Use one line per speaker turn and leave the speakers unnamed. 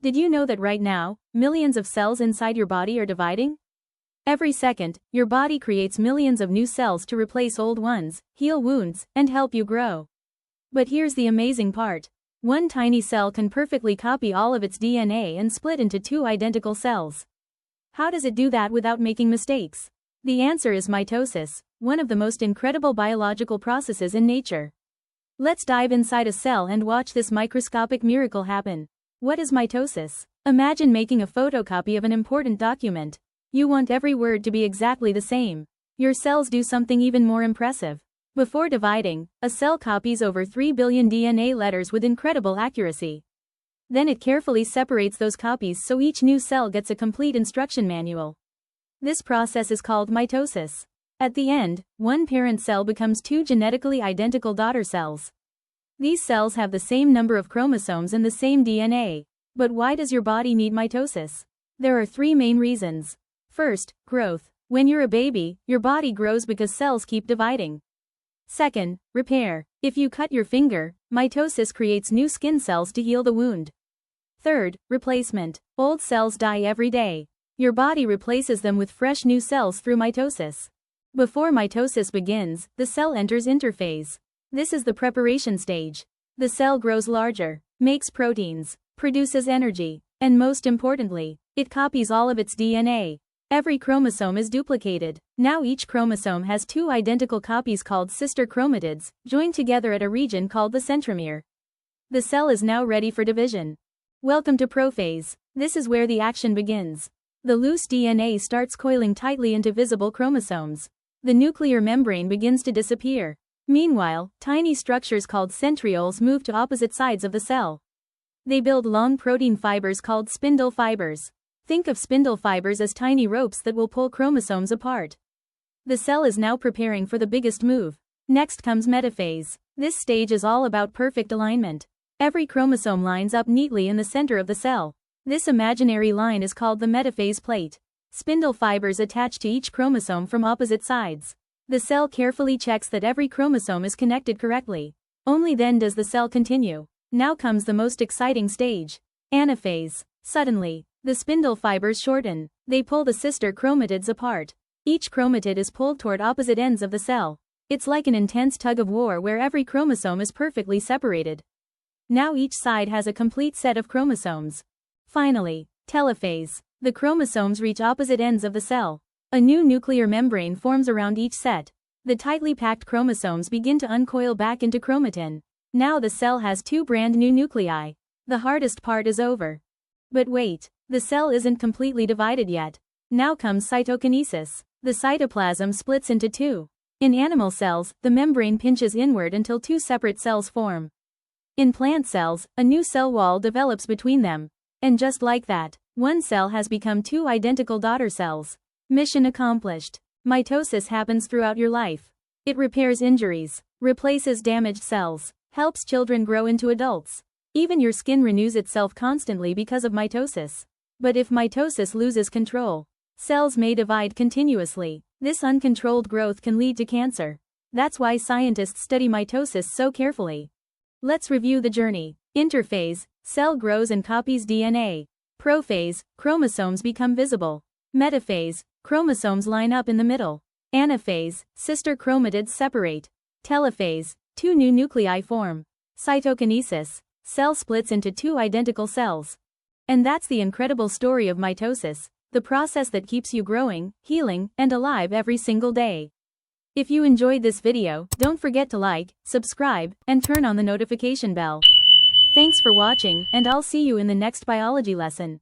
Did you know that right now, millions of cells inside your body are dividing? Every second, your body creates millions of new cells to replace old ones, heal wounds, and help you grow. But here's the amazing part. One tiny cell can perfectly copy all of its DNA and split into two identical cells. How does it do that without making mistakes? The answer is mitosis, one of the most incredible biological processes in nature. Let's dive inside a cell and watch this microscopic miracle happen. What is mitosis? Imagine making a photocopy of an important document. You want every word to be exactly the same. Your cells do something even more impressive. Before dividing, a cell copies over 3 billion DNA letters with incredible accuracy. Then it carefully separates those copies so each new cell gets a complete instruction manual. This process is called mitosis. At the end, one parent cell becomes two genetically identical daughter cells. These cells have the same number of chromosomes and the same DNA. But why does your body need mitosis? There are three main reasons. First, growth. When you're a baby, your body grows because cells keep dividing. Second, repair. If you cut your finger, mitosis creates new skin cells to heal the wound. Third, replacement. Old cells die every day. Your body replaces them with fresh new cells through mitosis. Before mitosis begins, the cell enters interphase. This is the preparation stage. The cell grows larger, makes proteins, produces energy, and most importantly, it copies all of its DNA. Every chromosome is duplicated. Now each chromosome has two identical copies called sister chromatids, joined together at a region called the centromere. The cell is now ready for division. Welcome to prophase. This is where the action begins. The loose DNA starts coiling tightly into visible chromosomes. The nuclear membrane begins to disappear. Meanwhile, tiny structures called centrioles move to opposite sides of the cell. They build long protein fibers called spindle fibers. Think of spindle fibers as tiny ropes that will pull chromosomes apart. The cell is now preparing for the biggest move. Next comes metaphase. This stage is all about perfect alignment. Every chromosome lines up neatly in the center of the cell. This imaginary line is called the metaphase plate. Spindle fibers attach to each chromosome from opposite sides. The cell carefully checks that every chromosome is connected correctly. Only then does the cell continue. Now comes the most exciting stage. Anaphase. Suddenly, the spindle fibers shorten. They pull the sister chromatids apart. Each chromatid is pulled toward opposite ends of the cell. It's like an intense tug of war where every chromosome is perfectly separated. Now each side has a complete set of chromosomes. Finally, telophase. The chromosomes reach opposite ends of the cell. A new nuclear membrane forms around each set. The tightly packed chromosomes begin to uncoil back into chromatin. Now the cell has two brand new nuclei. The hardest part is over. But wait, the cell isn't completely divided yet. Now comes cytokinesis. The cytoplasm splits into two. In animal cells, the membrane pinches inward until two separate cells form. In plant cells, a new cell wall develops between them. And just like that, one cell has become two identical daughter cells. Mission accomplished. Mitosis happens throughout your life. It repairs injuries, replaces damaged cells, helps children grow into adults. Even your skin renews itself constantly because of mitosis. But if mitosis loses control, cells may divide continuously. This uncontrolled growth can lead to cancer. That's why scientists study mitosis so carefully. Let's review the journey. Interphase, cell grows and copies DNA. Prophase, chromosomes become visible. Metaphase, chromosomes line up in the middle. Anaphase, sister chromatids separate. Telophase, two new nuclei form. Cytokinesis, cell splits into two identical cells. And that's the incredible story of mitosis, the process that keeps you growing, healing, and alive every single day. If you enjoyed this video, don't forget to like, subscribe, and turn on the notification bell. Thanks for watching, and I'll see you in the next biology lesson.